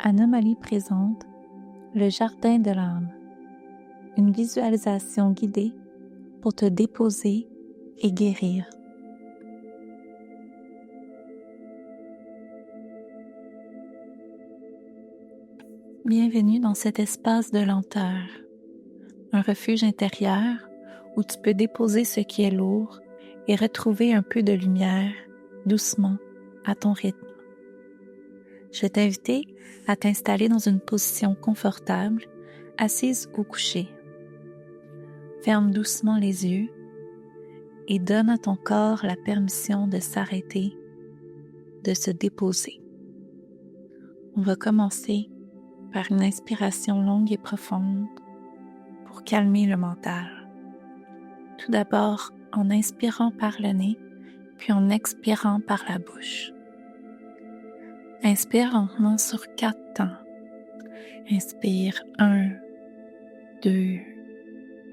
Anomalie présente le jardin de l'âme, une visualisation guidée pour te déposer et guérir. Bienvenue dans cet espace de lenteur, un refuge intérieur où tu peux déposer ce qui est lourd et retrouver un peu de lumière doucement à ton rythme. Je vais t'inviter à t'installer dans une position confortable, assise ou couchée. Ferme doucement les yeux et donne à ton corps la permission de s'arrêter, de se déposer. On va commencer par une inspiration longue et profonde pour calmer le mental. Tout d'abord en inspirant par le nez, puis en expirant par la bouche. Inspire lentement sur 4 temps. Inspire 1, 2,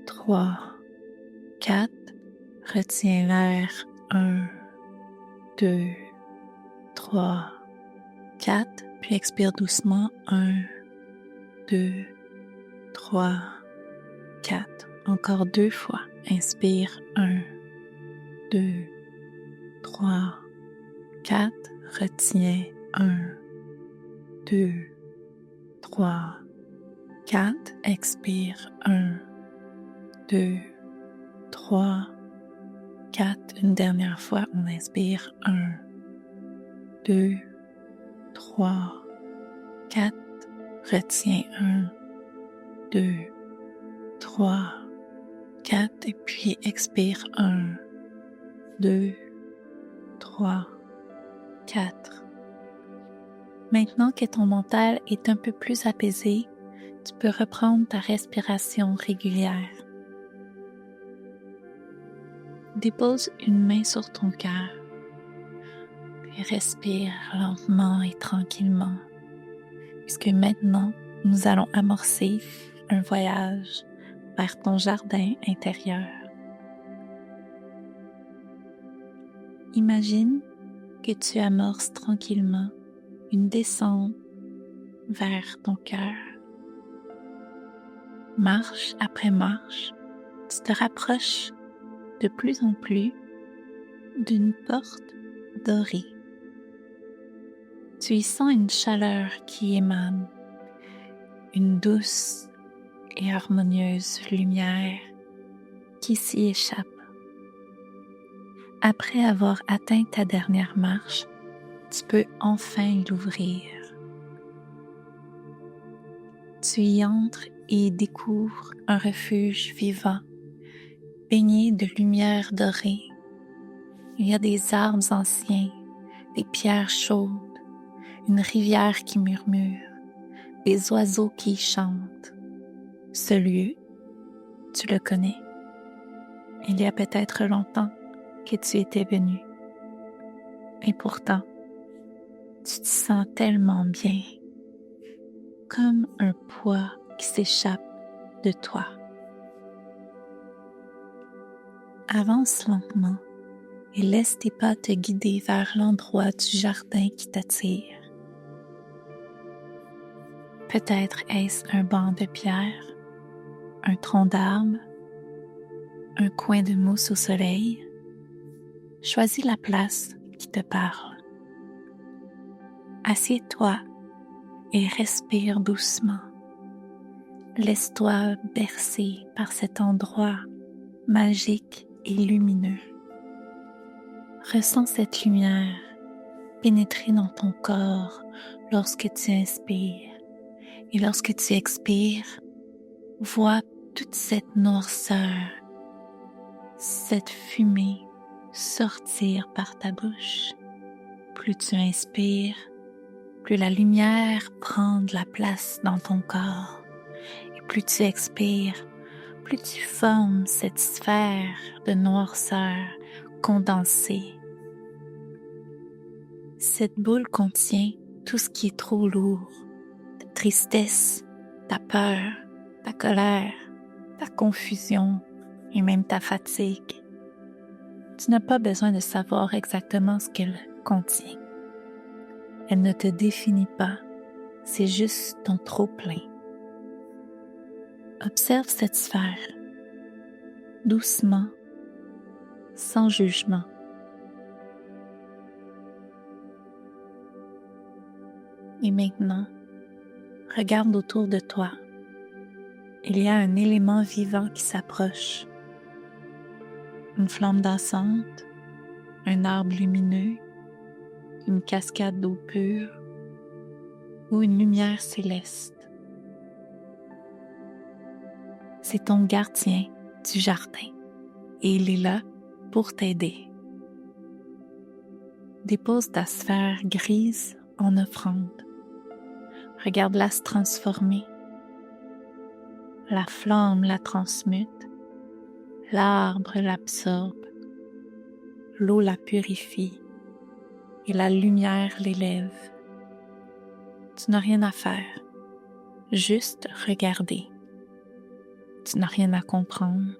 3, 4. Retiens l'air 1, 2, 3, 4. Puis expire doucement 1, 2, 3, 4. Encore 2 fois. Inspire 1, 2, 3, 4. Retiens 1, 2, 3, 4. Expire 1, 2, 3, 4. Une dernière fois, on inspire 1, 2, 3, 4. Retiens 1, 2, 3, 4. Et puis expire 1, 2, 3, 4. Maintenant que ton mental est un peu plus apaisé, tu peux reprendre ta respiration régulière. Dépose une main sur ton cœur, puis respire lentement et tranquillement, puisque maintenant, nous allons amorcer un voyage vers ton jardin intérieur. Imagine que tu amorces tranquillement une descente vers ton cœur. Marche après marche, tu te rapproches de plus en plus d'une porte dorée. Tu y sens une chaleur qui émane, une douce et harmonieuse lumière qui s'y échappe. Après avoir atteint ta dernière marche, tu peux enfin l'ouvrir. Tu y entres et découvres un refuge vivant, baigné de lumière dorée. Il y a des arbres anciens, des pierres chaudes, une rivière qui murmure, des oiseaux qui chantent. Ce lieu, tu le connais. Il y a peut-être longtemps que tu étais venu. Et pourtant, tu te sens tellement bien, comme un poids qui s'échappe de toi. Avance lentement et laisse tes pas te guider vers l'endroit du jardin qui t'attire. Peut-être est-ce un banc de pierre, un tronc d'arbre, un coin de mousse au soleil. Choisis la place qui te parle. Assieds-toi et respire doucement. Laisse-toi bercer par cet endroit magique et lumineux. Ressens cette lumière pénétrer dans ton corps lorsque tu inspires. Et lorsque tu expires, vois toute cette noirceur, cette fumée sortir par ta bouche. Plus tu inspires, plus la lumière prend de la place dans ton corps. Et plus tu expires, plus tu formes cette sphère de noirceur condensée. Cette boule contient tout ce qui est trop lourd, ta tristesse, ta peur, ta colère, ta confusion et même ta fatigue. Tu n'as pas besoin de savoir exactement ce qu'elle contient. Elle ne te définit pas, c'est juste ton trop-plein. Observe cette sphère, doucement, sans jugement. Et maintenant, regarde autour de toi. Il y a un élément vivant qui s'approche. Une flamme dansante, un arbre lumineux, une cascade d'eau pure ou une lumière céleste. C'est ton gardien du jardin et il est là pour t'aider. Dépose ta sphère grise en offrande. Regarde-la se transformer. La flamme la transmute, l'arbre l'absorbe, l'eau la purifie et la lumière l'élève. Tu n'as rien à faire, juste regarder. Tu n'as rien à comprendre,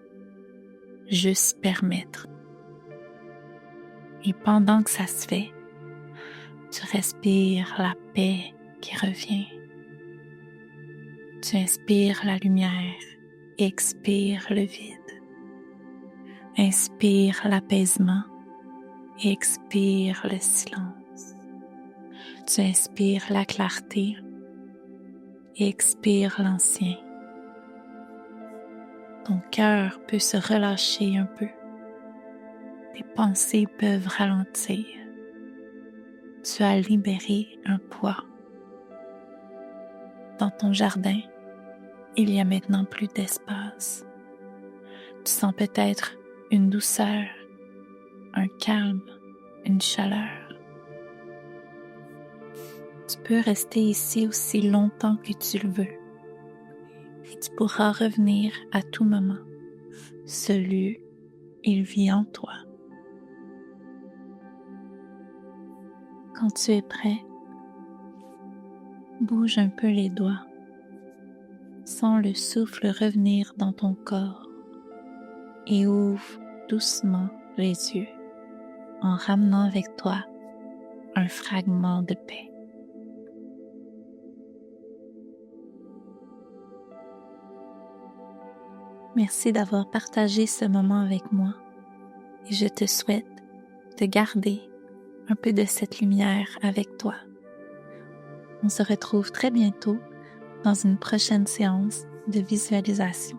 juste permettre. Et pendant que ça se fait, tu respires la paix qui revient. Tu inspires la lumière, expire le vide. Inspire l'apaisement et expire le silence. Tu inspires la clarté et expire l'ancien. Ton cœur peut se relâcher un peu. Tes pensées peuvent ralentir. Tu as libéré un poids. Dans ton jardin, il y a maintenant plus d'espace. Tu sens peut-être une douceur, un calme, une chaleur. Tu peux rester ici aussi longtemps que tu le veux. Et tu pourras revenir à tout moment. Ce lieu, il vit en toi. Quand tu es prêt, bouge un peu les doigts. Sens le souffle revenir dans ton corps et ouvre doucement les yeux en ramenant avec toi un fragment de paix. Merci d'avoir partagé ce moment avec moi et je te souhaite de garder un peu de cette lumière avec toi. On se retrouve très bientôt dans une prochaine séance de visualisation.